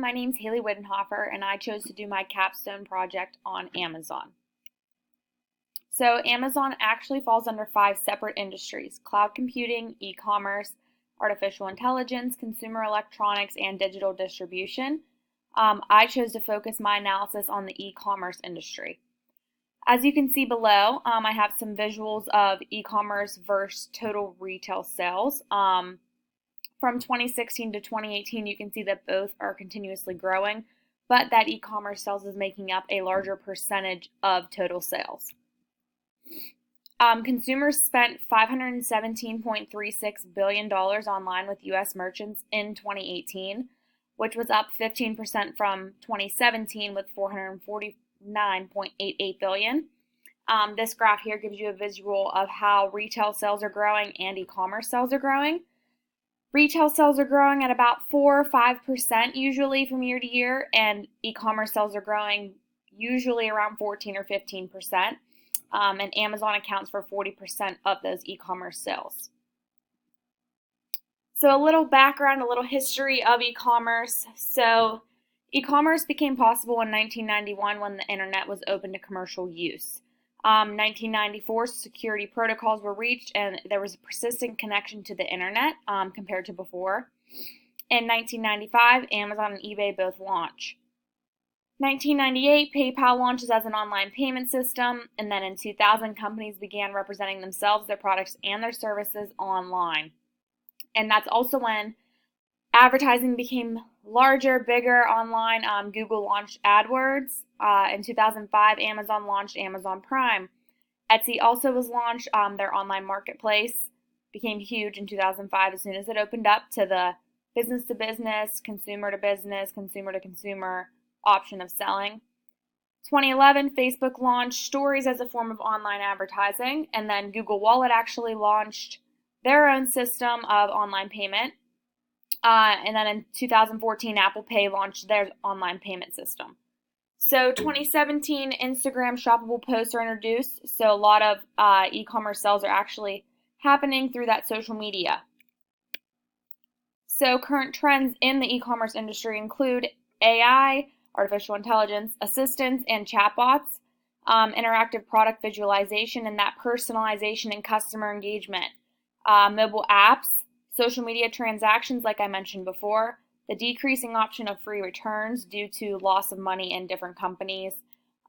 my name's Haley Widenhofer, and I chose to do my capstone project on Amazon. So Amazon actually falls under 5 separate industries: cloud computing, e-commerce, artificial intelligence, consumer electronics, and digital distribution. I chose to focus my analysis on the e-commerce industry. As you can see below, I have some visuals of e-commerce versus total retail sales. From 2016 to 2018, you can see that both are continuously growing, but that e-commerce sales is making up a larger percentage of total sales. Consumers spent $517.36 billion online with U.S. merchants in 2018, which was up 15% from 2017 with $449.88 billion. This graph here gives you a visual of how retail sales are growing and e-commerce sales are growing. Retail sales are growing at about 4 or 5% usually from year to year, and e-commerce sales are growing usually around 14 or 15%. And Amazon accounts for 40% of those e-commerce sales. So a little background, a little history of e-commerce. So e-commerce became possible in 1991 when the internet was open to commercial use. 1994, security protocols were reached and there was a persistent connection to the internet compared to before. In 1995, Amazon and eBay both launch. 1998, PayPal launches as an online payment system, and then in 2000, companies began representing themselves, their products, and their services online. And that's also when advertising became larger, bigger online. Google launched AdWords. In 2005, Amazon launched Amazon Prime. Etsy also was launched. Their online marketplace became huge in 2005 as soon as it opened up to the business-to-business, consumer-to-business, consumer-to-consumer option of selling. 2011, Facebook launched Stories as a form of online advertising, and then Google Wallet actually launched their own system of online payment. And then in 2014, Apple Pay launched their online payment system. So 2017, Instagram shoppable posts are introduced, so a lot of e-commerce sales are actually happening through that social media. So current trends in the e-commerce industry include AI, artificial intelligence, assistants, and chatbots, interactive product visualization, and that personalization and customer engagement, mobile apps, social media transactions like I mentioned before, the decreasing option of free returns due to loss of money in different companies,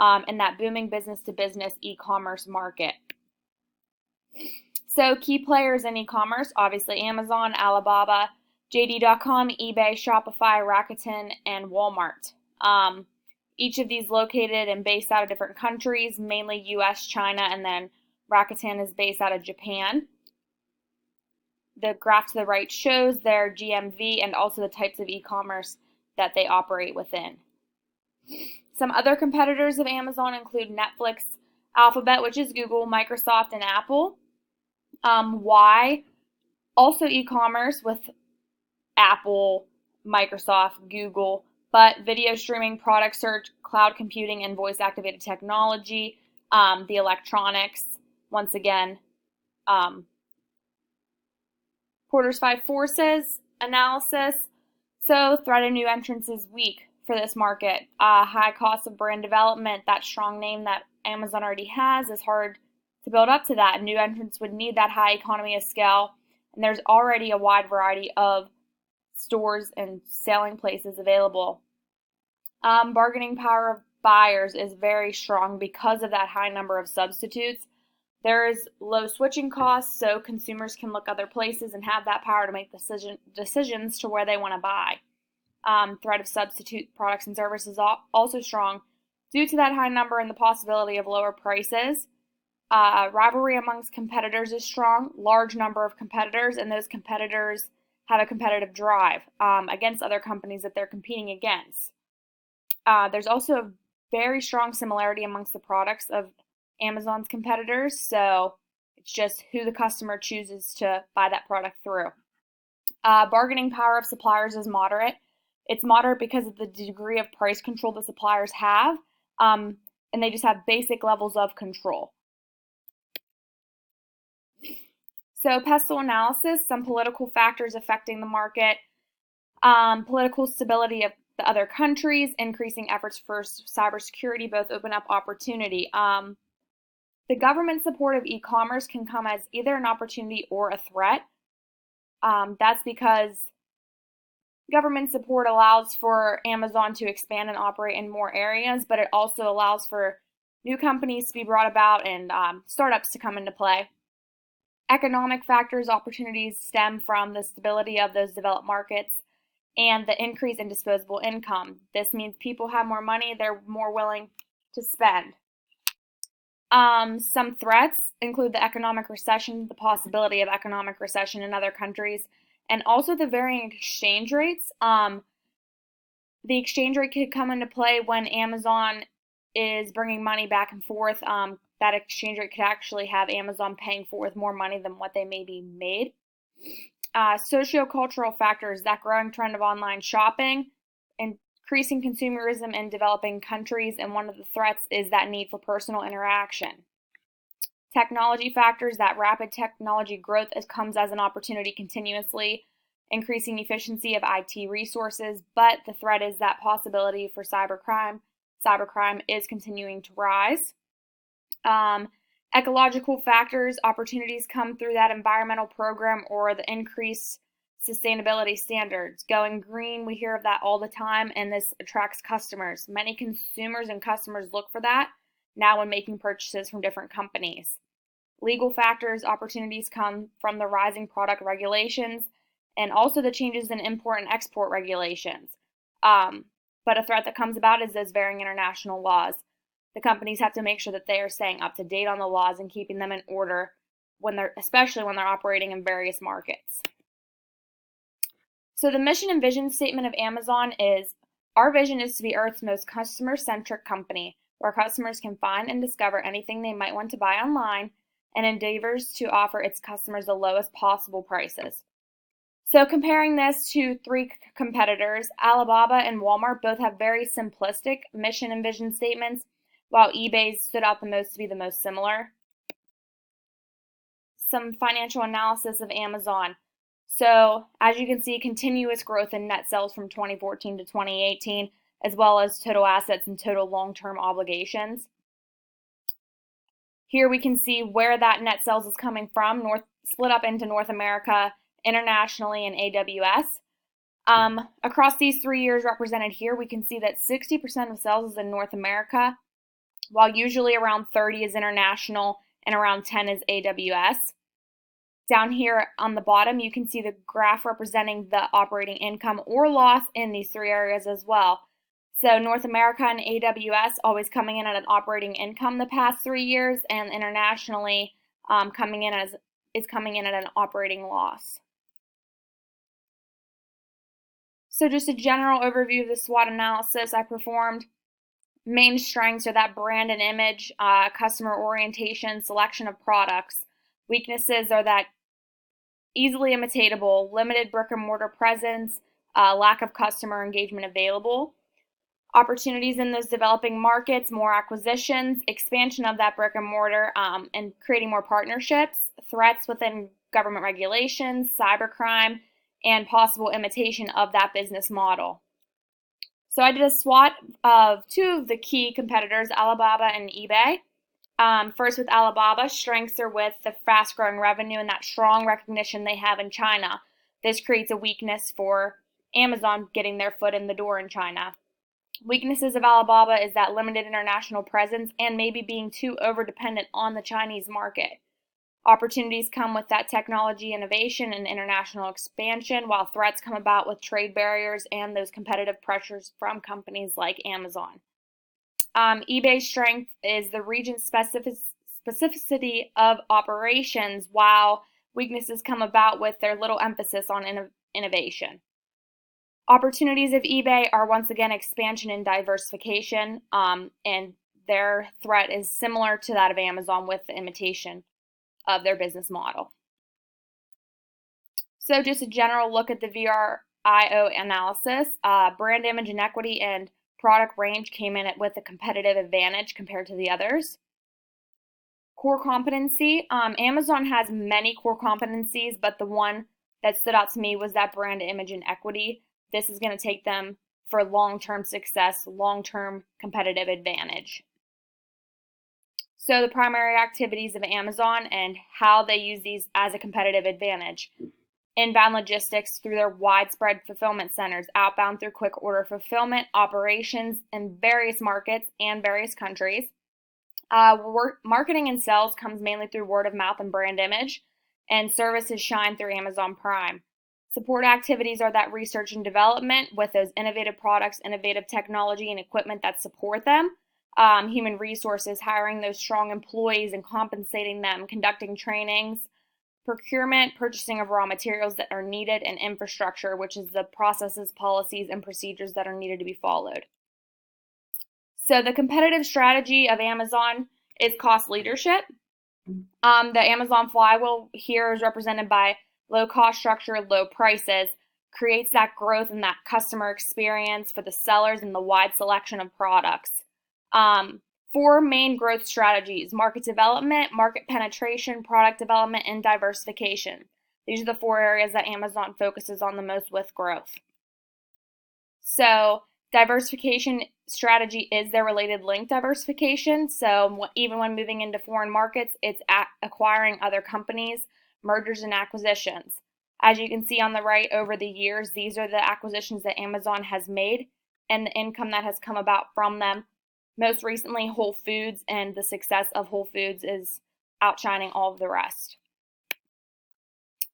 and that booming business-to-business e-commerce market. So key players in e-commerce, obviously Amazon, Alibaba, JD.com, eBay, Shopify, Rakuten, and Walmart. Each of these located and based out of different countries, mainly US, China, and then Rakuten is based out of Japan. The graph to the right shows their GMV and also the types of e-commerce that they operate within. Some other competitors of Amazon include Netflix, Alphabet, which is Google, Microsoft, and Apple. Y, also e-commerce with Apple, Microsoft, Google, but video streaming, product search, cloud computing, and voice-activated technology, the electronics, once again, Porter's 5 Forces analysis. So threat of new entrants is weak for this market. High cost of brand development, that strong name that Amazon already has, is hard to build up to that. New entrants would need that high economy of scale, and there's already a wide variety of stores and selling places available. Bargaining power of buyers is very strong because of that high number of substitutes. There is low switching costs, so consumers can look other places and have that power to make decisions to where they want to buy. Threat of substitute products and services also strong due to that high number and the possibility of lower prices. Rivalry amongst competitors is strong, large number of competitors, and those competitors have a competitive drive against other companies that they're competing against. There's also a very strong similarity amongst the products of Amazon's competitors, so it's just who the customer chooses to buy that product through. Bargaining power of suppliers is moderate. It's moderate because of the degree of price control the suppliers have, and they just have basic levels of control. So pestle analysis, some political factors affecting the market, political stability of the other countries, increasing efforts for cybersecurity both open up opportunity. The government support of e-commerce can come as either an opportunity or a threat. That's because government support allows for Amazon to expand and operate in more areas, but it also allows for new companies to be brought about and startups to come into play. Economic factors, opportunities stem from the stability of those developed markets and the increase in disposable income. This means people have more money, they're more willing to spend. Some threats include the economic recession, the possibility of economic recession in other countries, and also the varying exchange rates. The exchange rate could come into play when Amazon is bringing money back and forth. That exchange rate could actually have Amazon paying forth more money than what they may be made. Sociocultural factors, that growing trend of online shopping, increasing consumerism in developing countries, and one of the threats is that need for personal interaction. Technology factors, that rapid technology growth comes as an opportunity continuously, increasing efficiency of IT resources, but the threat is that possibility for cybercrime. Cybercrime is continuing to rise. Ecological factors, opportunities come through that environmental program or the increased sustainability standards. Going green, we hear of that all the time, and this attracts customers. Many consumers and customers look for that now when making purchases from different companies. Legal factors, opportunities come from the rising product regulations and also the changes in import and export regulations. But a threat that comes about is those varying international laws. The companies have to make sure that they are staying up to date on the laws and keeping them in order especially when they're operating in various markets. So the mission and vision statement of Amazon is, our vision is to be Earth's most customer-centric company, where customers can find and discover anything they might want to buy online, and endeavors to offer its customers the lowest possible prices. So comparing this to three competitors, Alibaba and Walmart both have very simplistic mission and vision statements, while eBay stood out the most to be the most similar. Some financial analysis of Amazon. So as you can see, continuous growth in net sales from 2014 to 2018, as well as total assets and total long-term obligations. Here we can see where that net sales is coming from, split up into North America, internationally, and AWS. Across these 3 years represented here, we can see that 60% of sales is in North America, while usually around 30% is international and around 10% is AWS. Down here on the bottom, you can see the graph representing the operating income or loss in these three areas as well. So North America and AWS always coming in at an operating income the past 3 years, and internationally coming in at an operating loss. So just a general overview of the SWOT analysis I performed. Main strengths are that brand and image, customer orientation, selection of products. Weaknesses are that easily imitatable, limited brick and mortar presence, lack of customer engagement available. Opportunities in those developing markets, more acquisitions, expansion of that brick and mortar, and creating more partnerships. Threats within government regulations, cybercrime, and possible imitation of that business model. So I did a SWOT of two of the key competitors, Alibaba and eBay. First with Alibaba, strengths are with the fast-growing revenue and that strong recognition they have in China. This creates a weakness for Amazon getting their foot in the door in China. Weaknesses of Alibaba is that limited international presence and maybe being too over-dependent on the Chinese market. Opportunities come with that technology innovation and international expansion, while threats come about with trade barriers and those competitive pressures from companies like Amazon. eBay's strength is the region's specificity of operations, while weaknesses come about with their little emphasis on innovation. Opportunities of eBay are once again expansion and diversification, and their threat is similar to that of Amazon with the imitation of their business model. So just a general look at the VRIO analysis. Brand image and equity and product range came in with a competitive advantage compared to the others. Core competency. Amazon has many core competencies, but the one that stood out to me was that brand image and equity. This is going to take them for long-term success, long-term competitive advantage. So the primary activities of Amazon and how they use these as a competitive advantage. Inbound logistics through their widespread fulfillment centers, outbound through quick order fulfillment, operations in various markets and various countries. Marketing and sales comes mainly through word of mouth and brand image, and services shine through Amazon Prime. Support activities are that research and development with those innovative products, innovative technology, and equipment that support them. Human resources, hiring those strong employees and compensating them, conducting trainings, procurement, purchasing of raw materials that are needed, and infrastructure, which is the processes, policies, and procedures that are needed to be followed. So the competitive strategy of Amazon is cost leadership. The Amazon flywheel here is represented by low cost structure, low prices, creates that growth and that customer experience for the sellers and the wide selection of products. 4 main growth strategies: market development, market penetration, product development, and diversification. These are the 4 areas that Amazon focuses on the most with growth. So diversification strategy is their related link diversification. So even when moving into foreign markets, it's acquiring other companies, mergers and acquisitions. As you can see on the right, over the years, these are the acquisitions that Amazon has made and the income that has come about from them. Most recently, Whole Foods, and the success of Whole Foods is outshining all of the rest.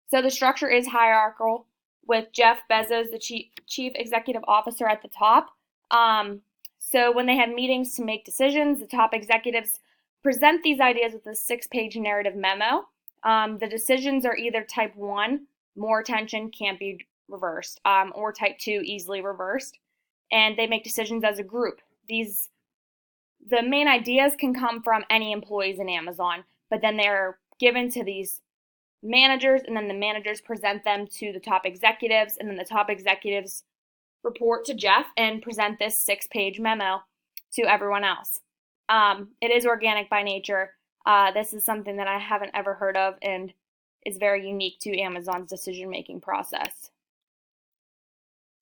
So the structure is hierarchical, with Jeff Bezos, the chief executive officer, at the top. So when they have meetings to make decisions, the top executives present these ideas with a 6-page narrative memo. The decisions are either type 1, more attention, can't be reversed, or type 2, easily reversed. And they make decisions as a group. The main ideas can come from any employees in Amazon, but then they're given to these managers, and then the managers present them to the top executives, and then the top executives report to Jeff and present this 6-page memo to everyone else. It is organic by nature. This is something that I haven't ever heard of and is very unique to Amazon's decision-making process.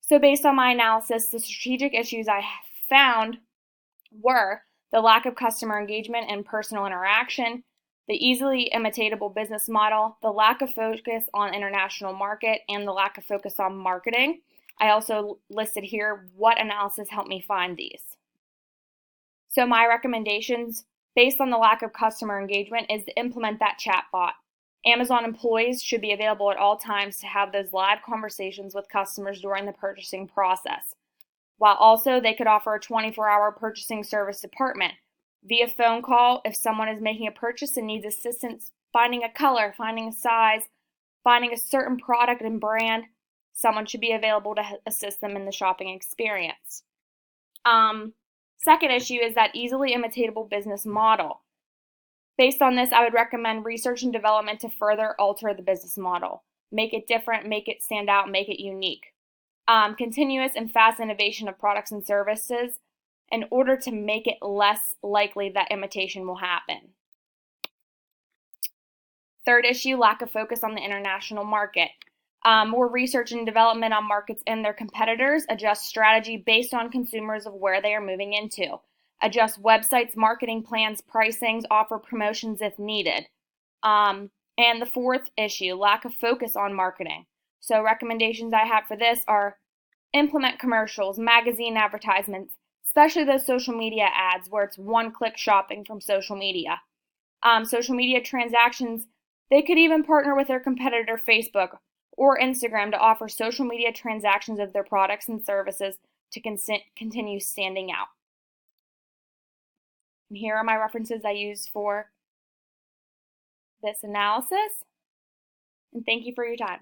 So based on my analysis, the strategic issues I found were the lack of customer engagement and personal interaction, the easily imitatable business model, the lack of focus on international market, and the lack of focus on marketing. I also listed here what analysis helped me find these. So my recommendations, based on the lack of customer engagement, is to implement that chatbot. Amazon employees should be available at all times to have those live conversations with customers during the purchasing process. While also they could offer a 24-hour purchasing service department via phone call if someone is making a purchase and needs assistance finding a color, finding a size, finding a certain product and brand. Someone should be available to assist them in the shopping experience. Second issue is that easily imitatable business model. Based on this, I would recommend research and development to further alter the business model. Make it different, make it stand out, make it unique. Continuous and fast innovation of products and services in order to make it less likely that imitation will happen. Third issue, lack of focus on the international market. More research and development on markets and their competitors. Adjust strategy based on consumers of where they are moving into. Adjust websites, marketing plans, pricings, offer promotions if needed. And the fourth issue, lack of focus on marketing. So recommendations I have for this are implement commercials, magazine advertisements, especially those social media ads where it's one-click shopping from social media. Social media transactions, they could even partner with their competitor Facebook or Instagram to offer social media transactions of their products and services to continue standing out. And here are my references I used for this analysis. And thank you for your time.